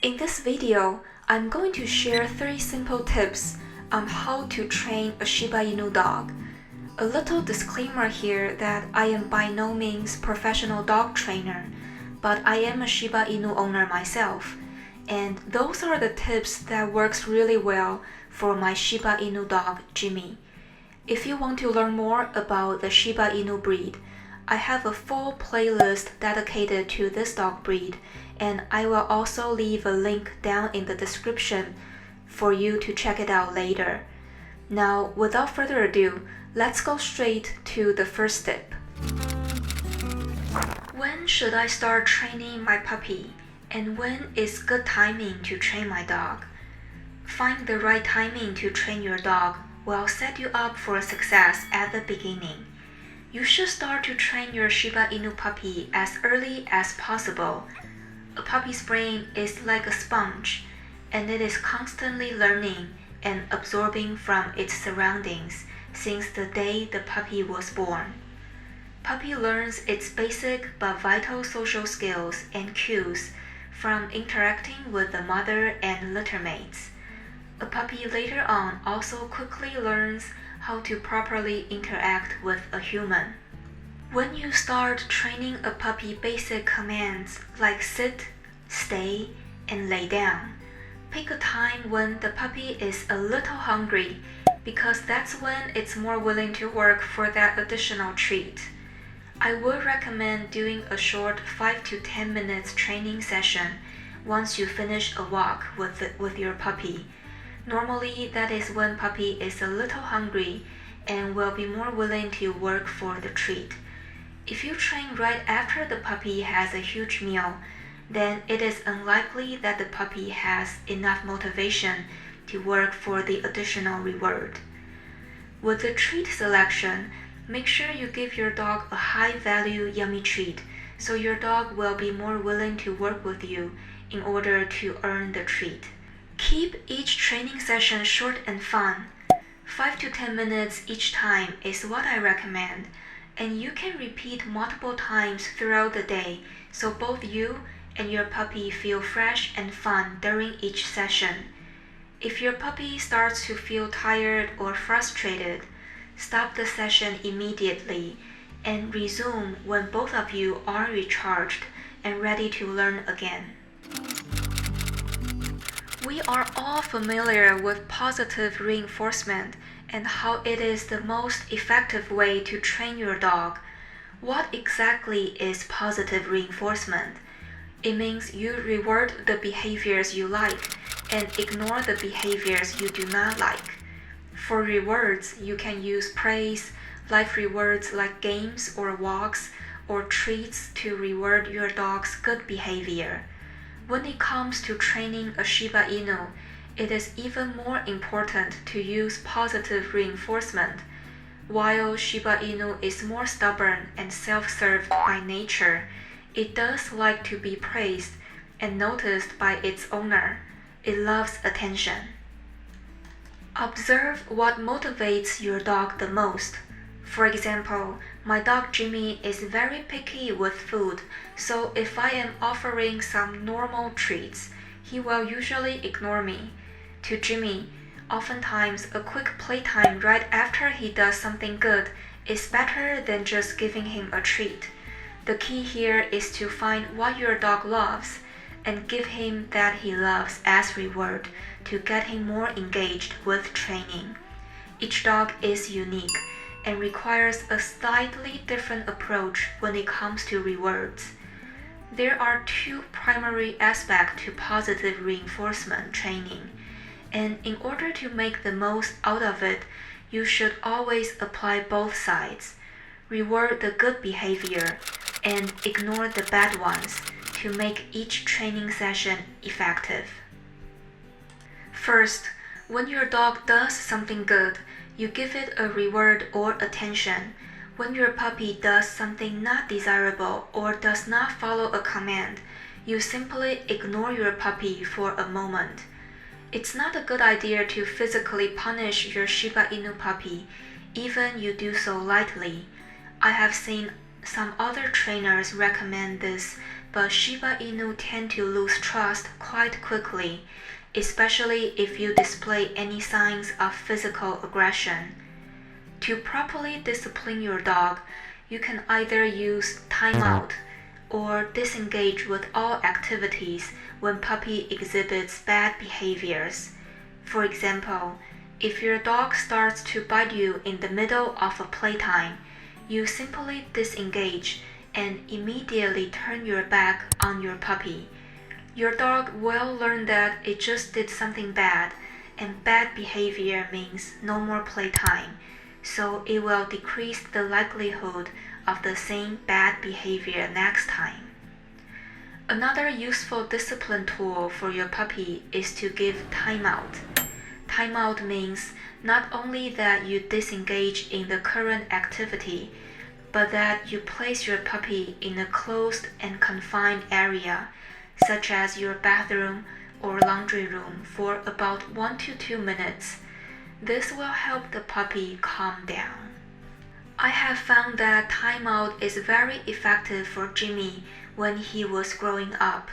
In this video, I'm going to share 3 simple tips on how to train a Shiba Inu dog. A little disclaimer here that I am by no means professional dog trainer, but I am a Shiba Inu owner myself, and those are the tips that works really well for my Shiba Inu dog, Jimmy. If you want to learn more about the Shiba Inu breed, I have a full playlist dedicated to this dog breed, and I will also leave a link down in the description for you to check it out later. Now, without further ado, let's go straight to the first tip. When should I start training my puppy, and when is good timing to train my dog? Find the right timing to train your dog will set you up for success at the beginning. You should start to train your Shiba Inu puppy as early as possible. A puppy's brain is like a sponge, and it is constantly learning and absorbing from its surroundings since the day the puppy was born. Puppy learns its basic but vital social skills and cues from interacting with the mother and littermates. A puppy later on also quickly learns how to properly interact with a human. When you start training a puppy basic commands like sit, stay, and lay down, pick a time when the puppy is a little hungry because that's when it's more willing to work for that additional treat. I would recommend doing a short 5 to 10 minutes training session once you finish a walk with your puppy. Normally, that is when puppy is a little hungry and will be more willing to work for the treat. If you train right after the puppy has a huge meal, then it is unlikely that the puppy has enough motivation to work for the additional reward. With the treat selection, make sure you give your dog a high-value yummy treat so your dog will be more willing to work with you in order to earn the treat. Keep each training session short and fun. 5 to 10 minutes each time is what I recommend, and you can repeat multiple times throughout the day so both you and your puppy feel fresh and fun during each session. If your puppy starts to feel tired or frustrated, stop the session immediately and resume when both of you are recharged and ready to learn again. We are all familiar with positive reinforcement and how it is the most effective way to train your dog. What exactly is positive reinforcement? It means you reward the behaviors you like and ignore the behaviors you do not like. For rewards, you can use praise, life rewards like games or walks, or treats to reward your dog's good behavior. When it comes to training a Shiba Inu, it is even more important to use positive reinforcement. While Shiba Inu is more stubborn and self-served by nature, it does like to be praised and noticed by its owner. It loves attention. Observe what motivates your dog the most. For example, my dog Jimmy is very picky with food, so if I am offering some normal treats, he will usually ignore me. To Jimmy, oftentimes a quick playtime right after he does something good is better than just giving him a treat. The key here is to find what your dog loves and give him that he loves as reward to get him more engaged with training. Each dog is unique and requires a slightly different approach when it comes to rewards. There are 2 primary aspects to positive reinforcement training, and in order to make the most out of it, you should always apply both sides. Reward the good behavior and ignore the bad ones to make each training session effective. First, when your dog does something good, you give it a reward or attention. When your puppy does something not desirable or does not follow a command, you simply ignore your puppy for a moment. It's not a good idea to physically punish your Shiba Inu puppy, even you do so lightly. I have seen some other trainers recommend this but Shiba Inu tend to lose trust quite quickly, especially if you display any signs of physical aggression. To properly discipline your dog, you can either use timeout or disengage with all activities when puppy exhibits bad behaviors. For example, if your dog starts to bite you in the middle of a playtime, you simply disengage and immediately turn your back on your puppy. Your dog will learn that it just did something bad, and bad behavior means no more playtime, so it will decrease the likelihood of the same bad behavior next time. Another useful discipline tool for your puppy is to give timeout. Timeout means not only that you disengage in the current activity, but that you place your puppy in a closed and confined area, such as your bathroom or laundry room, for about 1 to 2 minutes. This will help the puppy calm down. I have found that timeout is very effective for Jimmy when he was growing up.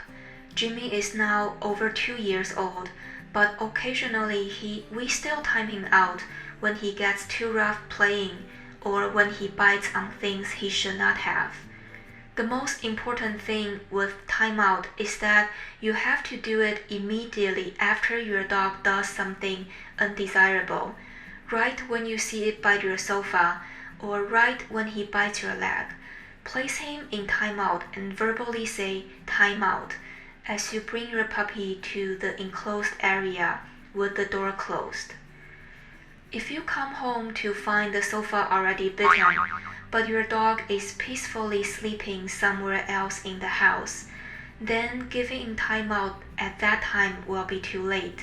Jimmy is now over 2 years old, but occasionally we still time him out when he gets too rough playing or when he bites on things he should not have. The most important thing with timeout is that you have to do it immediately after your dog does something undesirable, right when you see it bite your sofa or right when he bites your leg. Place him in timeout and verbally say timeout as you bring your puppy to the enclosed area with the door closed. If you come home to find the sofa already bitten, but your dog is peacefully sleeping somewhere else in the house, then giving timeout at that time will be too late.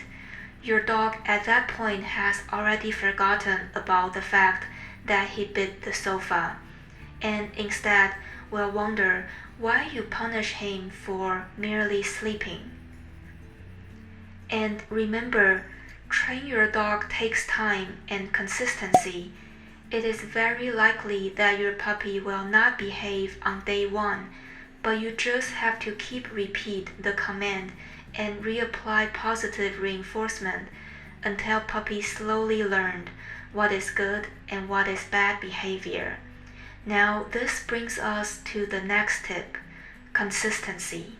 Your dog at that point has already forgotten about the fact that he bit the sofa, and instead will wonder why you punish him for merely sleeping. And remember, train your dog takes time and consistency. It is very likely that your puppy will not behave on day 1, but you just have to keep repeat the command and reapply positive reinforcement until puppy slowly learned what is good and what is bad behavior. Now this brings us to the next tip, consistency.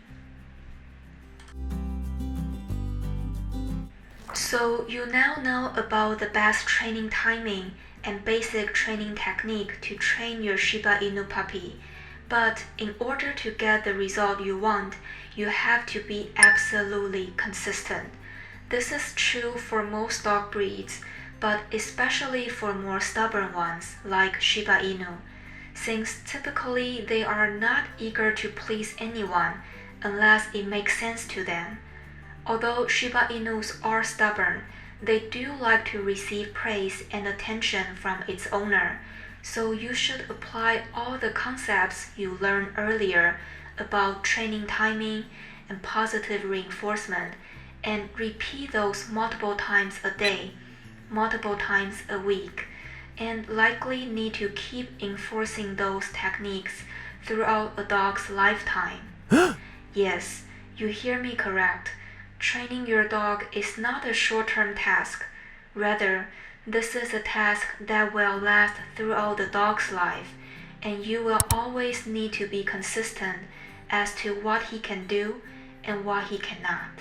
So you now know about the best training timing and basic training technique to train your Shiba Inu puppy. But in order to get the result you want, you have to be absolutely consistent. This is true for most dog breeds, but especially for more stubborn ones like Shiba Inu, since typically they are not eager to please anyone unless it makes sense to them. Although Shiba Inus are stubborn, they do like to receive praise and attention from its owner, so you should apply all the concepts you learned earlier about training timing and positive reinforcement and repeat those multiple times a day, multiple times a week, and likely need to keep enforcing those techniques throughout a dog's lifetime. Yes, you hear me correct. Training your dog is not a short-term task. Rather, this is a task that will last throughout the dog's life, and you will always need to be consistent as to what he can do and what he cannot.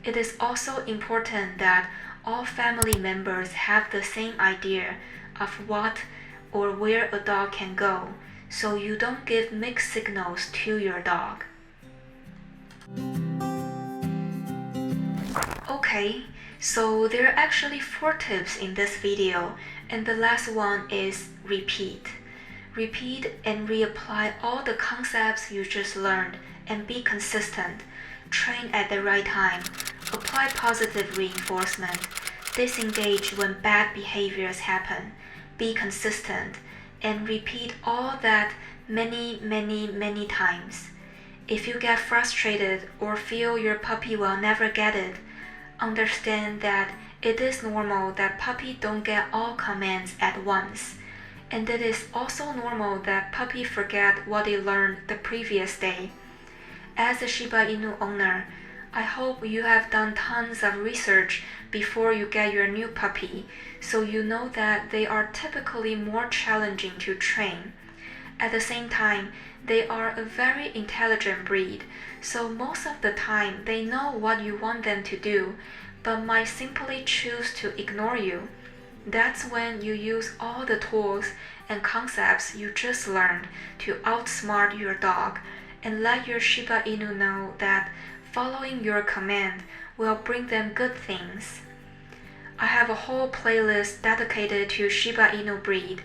It is also important that all family members have the same idea of what or where a dog can go, so you don't give mixed signals to your dog. Okay, so there are actually 4 tips in this video, and the last one is repeat. Repeat and reapply all the concepts you just learned and be consistent. Train at the right time. Apply positive reinforcement. Disengage when bad behaviors happen. Be consistent and repeat all that many times. If you get frustrated or feel your puppy will never get it, understand that it is normal that puppy don't get all commands at once, and it is also normal that puppy forget what they learned the previous day. As a Shiba Inu owner, I hope you have done tons of research before you get your new puppy, so you know that they are typically more challenging to train. At the same time, they are a very intelligent breed, so most of the time they know what you want them to do, but might simply choose to ignore you. That's when you use all the tools and concepts you just learned to outsmart your dog and let your Shiba Inu know that following your command will bring them good things. I have a whole playlist dedicated to Shiba Inu breed.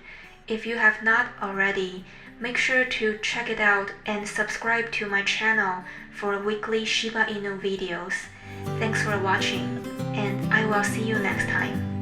If you have not already, make sure to check it out and subscribe to my channel for weekly Shiba Inu videos. Thanks for watching, and I will see you next time.